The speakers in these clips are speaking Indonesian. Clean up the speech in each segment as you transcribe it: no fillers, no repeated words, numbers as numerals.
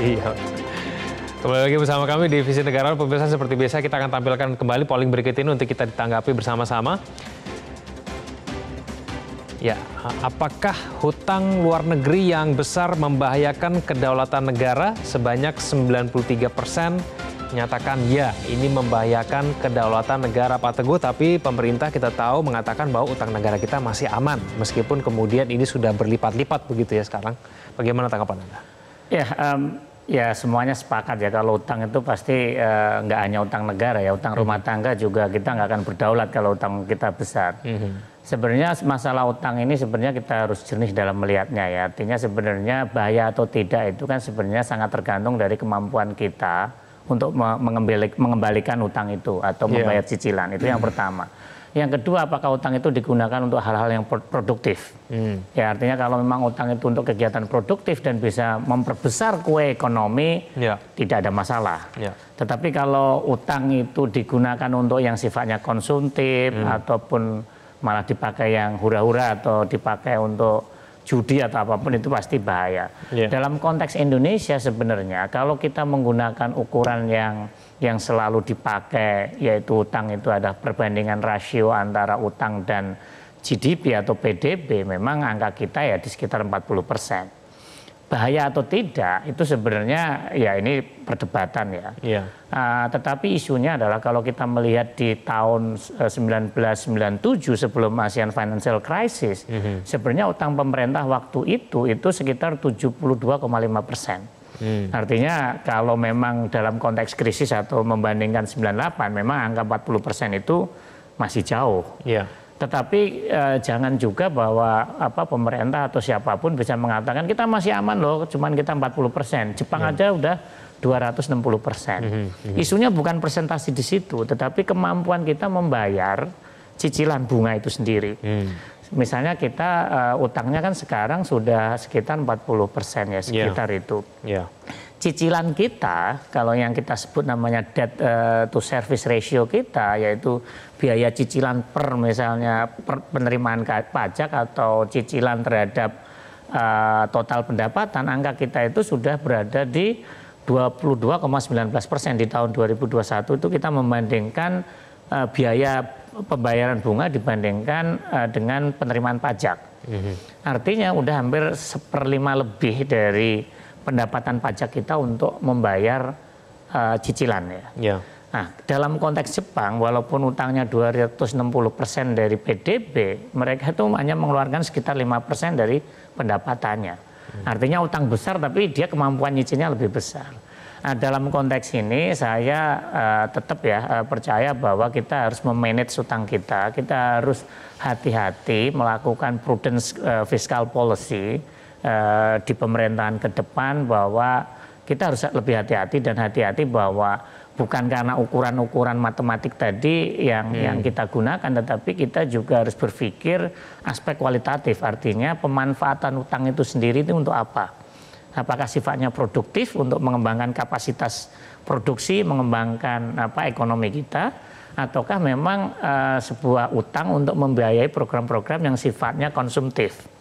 Iya. Kembali lagi bersama kami di Visi Negara. Pemirsa, seperti biasa kita akan tampilkan kembali polling berikut ini untuk kita ditanggapi bersama-sama. Ya, apakah hutang luar negeri yang besar membahayakan kedaulatan negara? Sebanyak 93% menyatakan ya, ini membahayakan kedaulatan negara, Pak Teguh. Tapi pemerintah kita tahu mengatakan bahwa utang negara kita masih aman, meskipun kemudian ini sudah berlipat-lipat begitu ya sekarang. Bagaimana tanggapan Anda? Ya semuanya sepakat ya, kalau utang itu pasti nggak hanya utang negara ya, utang rumah tangga juga kita nggak akan berdaulat kalau utang kita besar. Sebenarnya masalah utang ini sebenarnya kita harus jernih dalam melihatnya ya. Artinya sebenarnya bahaya atau tidak itu kan sebenarnya sangat tergantung dari kemampuan kita untuk mengembalikan utang itu atau membayar cicilan. Itu yang pertama. Yang kedua, apakah utang itu digunakan untuk hal-hal yang produktif? Ya, artinya kalau memang utang itu untuk kegiatan produktif dan bisa memperbesar kue ekonomi, tidak ada masalah. Tetapi kalau utang itu digunakan untuk yang sifatnya konsumtif ataupun malah dipakai yang hura-hura atau dipakai untuk judi atau apapun, itu pasti bahaya. Dalam konteks Indonesia sebenarnya kalau kita menggunakan ukuran yang selalu dipakai, yaitu utang itu ada perbandingan rasio antara utang dan GDP atau PDB, memang angka kita ya di sekitar 40%. Bahaya atau tidak itu sebenarnya ya ini perdebatan ya. Tetapi isunya adalah kalau kita melihat di tahun 1997 sebelum ASEAN Financial Crisis, sebenarnya utang pemerintah waktu itu sekitar 72,5%. Artinya kalau memang dalam konteks krisis atau membandingkan 98, memang angka 40% itu masih jauh. Tetapi jangan juga bahwa pemerintah atau siapapun bisa mengatakan kita masih aman loh, cuman kita 40%. Jepang aja udah 260%. Isunya bukan presentasi di situ, tetapi kemampuan kita membayar cicilan bunga itu sendiri. Misalnya kita utangnya kan sekarang sudah sekitar 40% ya, sekitar itu. Cicilan kita, kalau yang kita sebut namanya debt to service ratio kita, yaitu biaya cicilan per misalnya penerimaan pajak atau cicilan terhadap total pendapatan, angka kita itu sudah berada di 22,19% di tahun 2021. Itu kita membandingkan biaya pembayaran bunga dibandingkan dengan penerimaan pajak. Artinya udah hampir 1/5 lebih dari pendapatan pajak kita untuk membayar cicilan ya. Nah, dalam konteks Jepang, walaupun utangnya 260% dari PDB, mereka itu hanya mengeluarkan sekitar 5% dari pendapatannya. Artinya utang besar tapi dia kemampuan nyicilnya lebih besar. Nah, dalam konteks ini saya tetap ya percaya bahwa kita harus memanage utang kita. Kita harus hati-hati melakukan prudence fiscal policy di pemerintahan ke depan, bahwa kita harus lebih hati-hati dan hati-hati bahwa bukan karena ukuran-ukuran matematik tadi yang kita gunakan, tetapi kita juga harus berpikir aspek kualitatif. Artinya pemanfaatan utang itu sendiri itu untuk apa? Apakah sifatnya produktif untuk mengembangkan kapasitas produksi, mengembangkan ekonomi kita, ataukah memang sebuah utang untuk membiayai program-program yang sifatnya konsumtif?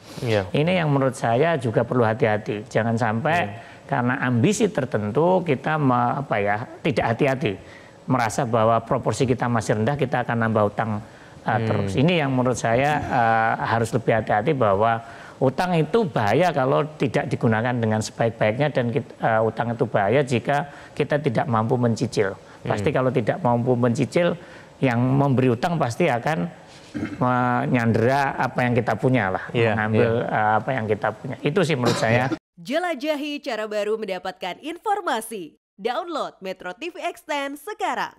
Ini yang menurut saya juga perlu hati-hati. Jangan sampai karena ambisi tertentu kita tidak hati-hati, merasa bahwa proporsi kita masih rendah, kita akan nambah utang terus. Ini yang menurut saya harus lebih hati-hati, bahwa utang itu bahaya kalau tidak digunakan dengan sebaik-baiknya, dan utang itu bahaya jika kita tidak mampu mencicil. Pasti kalau tidak mampu mencicil, yang memberi utang pasti akan menyandera apa yang kita punya lah, mengambil apa yang kita punya. Itu sih menurut saya. Jelajahi cara baru mendapatkan informasi. Download Metro TV Extend sekarang.